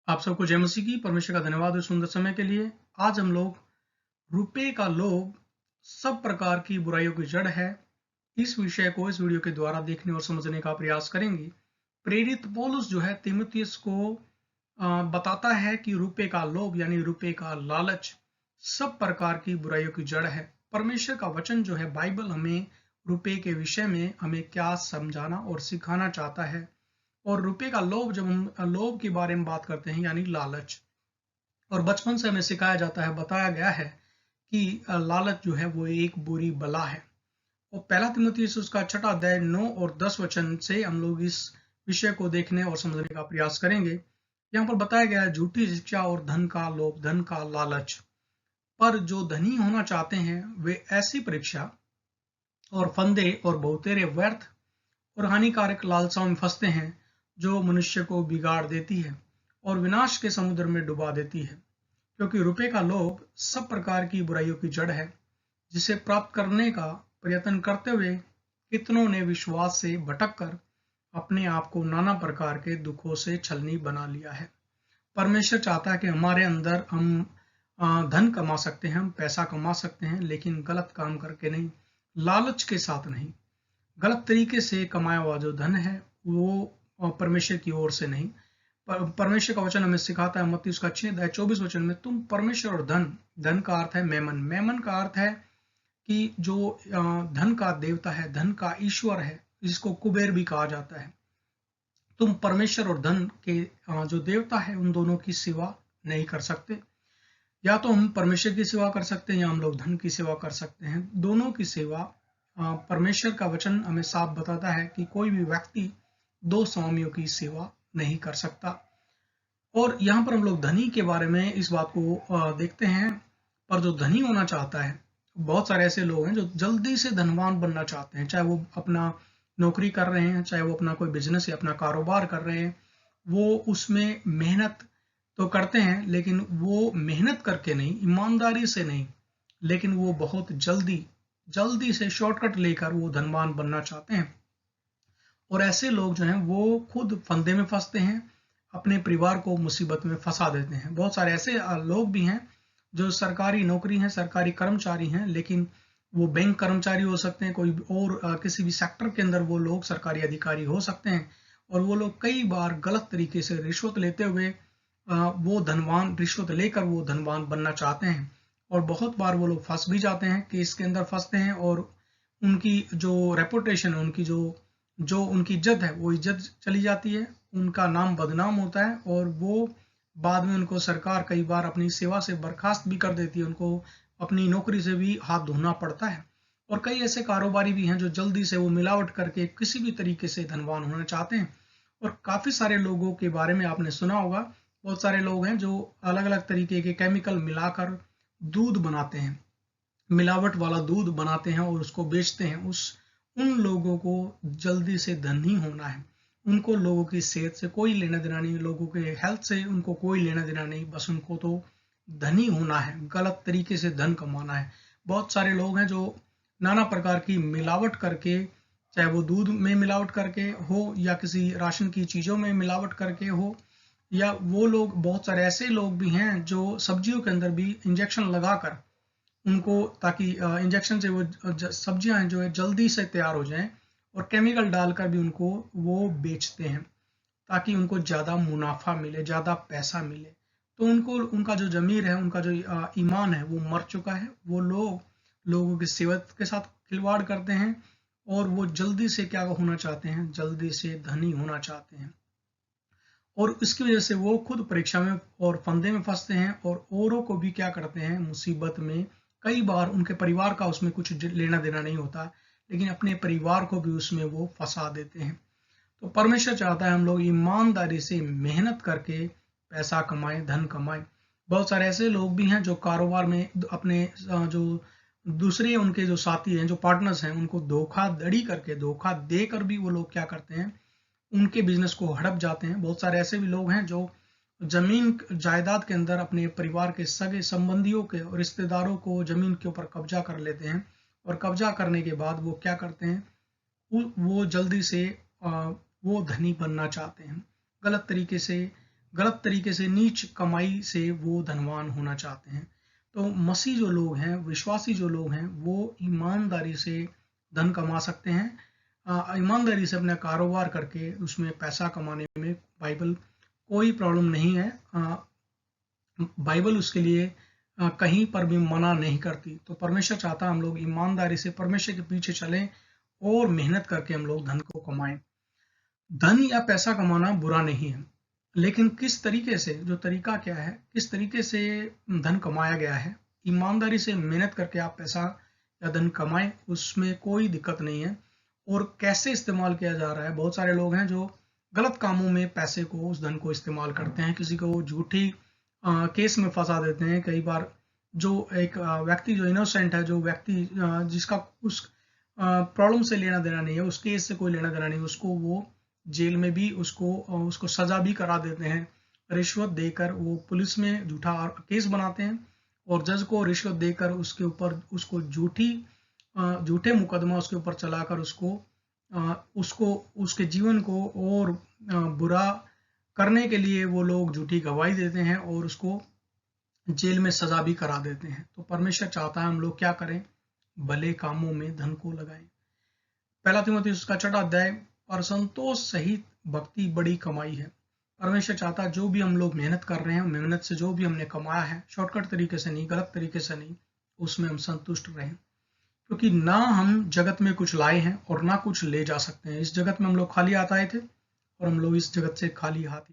आप सबको जय मसीह की। परमेश्वर का धन्यवाद और सुंदर समय के लिए। आज हम लोग रुपए का लोभ सब प्रकार की बुराइयों की जड़ है, इस विषय को इस वीडियो के द्वारा देखने और समझने का प्रयास करेंगे। प्रेरित पौलुस जो है तीमुथियुस को बताता है कि रुपए का लोभ यानी रुपए का लालच सब प्रकार की बुराइयों की जड़ है। परमेश्वर का वचन जो है बाइबल हमें रुपए के विषय में हमें क्या समझाना और सिखाना चाहता है। और रुपए का लोभ, जब हम लोभ के बारे में बात करते हैं यानी लालच, और बचपन से हमें सिखाया जाता है, बताया गया है कि लालच जो है वो एक बुरी बला है। और पहला तीमुथियुस उसका 6 अध्याय 9 और 10 वचन से हम लोग इस विषय को देखने और समझने का प्रयास करेंगे। यहाँ पर बताया गया है झूठी शिक्षा और धन का लोभ, धन का लालच। पर जो धनी होना चाहते हैं वे ऐसी परीक्षा और फंदे और बहुतेरे व्यर्थ और हानिकारक लालसाओं में फंसते हैं जो मनुष्य को बिगाड़ देती है और विनाश के समुद्र में डुबा देती है। क्योंकि रुपए का लोभ सब प्रकार की बुराइयों की जड़ है, जिसे प्राप्त करने का प्रयत्न करते हुए कितनों ने विश्वास से भटक कर अपने आप को नाना प्रकार के दुखों से छलनी बना लिया है। परमेश्वर चाहता है कि हमारे अंदर हम धन कमा सकते हैं, हम पैसा कमा सकते हैं, लेकिन गलत काम करके नहीं, लालच के साथ नहीं। गलत तरीके से कमाया हुआ जो धन है वो परमेश्वर की ओर से नहीं। परमेश्वर का वचन हमें सिखाता है मत्ती उसका 6 अध्याय 24 वचन में, तुम परमेश्वर और धन, धन का अर्थ है मेमन, मेमन का अर्थ है कि जो धन का देवता है, धन का ईश्वर है, जिसको कुबेर भी कहा जाता है, तुम परमेश्वर और धन के जो देवता है उन दोनों की सेवा नहीं कर सकते। या तो हम परमेश्वर की सेवा कर सकते हैं या हम लोग धन की सेवा कर सकते हैं। दोनों की सेवा, परमेश्वर का वचन हमें साफ बताता है कि कोई भी व्यक्ति दो स्वामियों की सेवा नहीं कर सकता। और यहाँ पर हम लोग धनी के बारे में इस बात को देखते हैं। पर जो धनी होना चाहता है, बहुत सारे ऐसे लोग हैं जो जल्दी से धनवान बनना चाहते हैं, चाहे वो अपना नौकरी कर रहे हैं, चाहे वो अपना कोई बिजनेस या अपना कारोबार कर रहे हैं। वो उसमें मेहनत तो करते हैं, लेकिन वो मेहनत करके नहीं, ईमानदारी से नहीं, लेकिन वो बहुत जल्दी जल्दी से शॉर्टकट लेकर वो धनवान बनना चाहते हैं। और ऐसे लोग जो हैं वो खुद फंदे में फंसते हैं, अपने परिवार को मुसीबत में फंसा देते हैं। बहुत सारे ऐसे लोग भी हैं जो सरकारी नौकरी हैं, सरकारी कर्मचारी हैं, लेकिन वो बैंक कर्मचारी हो सकते हैं, कोई और किसी भी सेक्टर के अंदर वो लोग सरकारी अधिकारी हो सकते हैं। और वो लोग कई बार गलत तरीके से रिश्वत लेते हुए वो धनवान, रिश्वत लेकर वो धनवान बनना चाहते हैं। और बहुत बार वो लोग फंस भी जाते हैं, केस के अंदर फंसते हैं, और उनकी जो रेपुटेशन है, उनकी जो जो उनकी इज्जत है वो इज्जत चली जाती है, उनका नाम बदनाम होता है। और वो बाद में उनको सरकार कई बार अपनी सेवा से बर्खास्त भी कर देती है, उनको अपनी नौकरी से भी हाथ धोना पड़ता है। और कई ऐसे कारोबारी भी हैं जो जल्दी से वो मिलावट करके किसी भी तरीके से धनवान होना चाहते हैं। और काफ़ी सारे लोगों के बारे में आपने सुना होगा, बहुत सारे लोग हैं जो अलग अलग तरीके के केमिकल मिलाकर दूध बनाते हैं, मिलावट वाला दूध बनाते हैं और उसको बेचते हैं। उन लोगों को जल्दी से धनी होना है, उनको लोगों की सेहत से कोई लेना देना नहीं, लोगों के हेल्थ से उनको कोई लेना देना नहीं, बस उनको तो धनी होना है, गलत तरीके से धन कमाना है। बहुत सारे लोग हैं जो नाना प्रकार की मिलावट करके, चाहे वो दूध में मिलावट करके हो या किसी राशन की चीज़ों में मिलावट करके हो, या वो लोग, बहुत सारे ऐसे लोग भी हैं जो सब्जियों के अंदर भी इंजेक्शन लगाकर उनको, ताकि इंजेक्शन से वो सब्जियां जो है जल्दी से तैयार हो जाएं, और केमिकल डालकर भी उनको वो बेचते हैं ताकि उनको ज़्यादा मुनाफा मिले, ज़्यादा पैसा मिले। तो उनको, उनका जो ज़मीर है, उनका जो ईमान है वो मर चुका है। वो लोग लोगों की सेहत के साथ खिलवाड़ करते हैं और वो जल्दी से क्या होना चाहते हैं, जल्दी से धनी होना चाहते हैं। और इसकी वजह से वो खुद परीक्षा में और फंदे में फंसते हैं और औरों को भी क्या करते हैं, मुसीबत में। कई बार उनके परिवार का उसमें कुछ लेना देना नहीं होता, लेकिन अपने परिवार को भी उसमें वो फंसा देते हैं। तो परमेश्वर चाहता है हम लोग ईमानदारी से मेहनत करके पैसा कमाएं, धन कमाएं। बहुत सारे ऐसे लोग भी हैं जो कारोबार में अपने जो दूसरे उनके जो साथी हैं, जो पार्टनर्स हैं, उनको धोखाधड़ी करके, धोखा देकर भी वो लोग क्या करते हैं, उनके बिजनेस को हड़प जाते हैं। बहुत सारे ऐसे भी लोग हैं जो जमीन जायदाद के अंदर अपने परिवार के सगे संबंधियों के और रिश्तेदारों को जमीन के ऊपर कब्जा कर लेते हैं, और कब्जा करने के बाद वो क्या करते हैं, वो जल्दी से वो धनी बनना चाहते हैं, गलत तरीके से गलत तरीके से नीच कमाई से वो धनवान होना चाहते हैं। तो मसीह जो लोग हैं, विश्वासी जो लोग हैं, वो ईमानदारी से धन कमा सकते हैं। ईमानदारी से अपना कारोबार करके उसमें पैसा कमाने में बाइबल कोई प्रॉब्लम नहीं है। बाइबल उसके लिए कहीं पर भी मना नहीं करती। तो परमेश्वर चाहता है हम लोग ईमानदारी से परमेश्वर के पीछे चलें और मेहनत करके हम लोग धन को कमाएं। धन या पैसा कमाना बुरा नहीं है, लेकिन किस तरीके से, जो तरीका क्या है, किस तरीके से धन कमाया गया है, ईमानदारी से मेहनत करके आप पैसा या धन कमाएं, उसमें कोई दिक्कत नहीं है। और कैसे इस्तेमाल किया जा रहा है, बहुत सारे लोग हैं जो गलत कामों में पैसे को, उस धन को इस्तेमाल करते हैं। किसी को झूठी केस में फंसा देते हैं। कई बार जो एक व्यक्ति जो इनोसेंट है, जो व्यक्ति जिसका उस प्रॉब्लम से लेना देना नहीं है, उस केस से कोई लेना देना नहीं, उसको वो जेल में भी उसको सजा भी करा देते हैं। रिश्वत देकर वो पुलिस में झूठा केस बनाते हैं और जज को रिश्वत देकर उसके ऊपर उसको झूठे मुकदमा उसके ऊपर चलाकर उसको उसके जीवन को और बुरा करने के लिए वो लोग झूठी गवाही देते हैं और उसको जेल में सजा भी करा देते हैं। तो परमेश्वर चाहता है हम लोग क्या करें, भले कामों में धन को लगाएं। पहला तीमुथियुस का 6वां अध्याय, और संतोष सहित भक्ति बड़ी कमाई है। परमेश्वर चाहता है जो भी हम लोग मेहनत कर रहे हैं, मेहनत से जो भी हमने कमाया है, शॉर्टकट तरीके से नहीं, गलत तरीके से नहीं, उसमें हम संतुष्ट रहें। क्योंकि ना हम जगत में कुछ लाए हैं और ना कुछ ले जा सकते हैं। इस जगत में हम लोग खाली हाथ आए थे और हम लोग इस जगत से खाली हाथ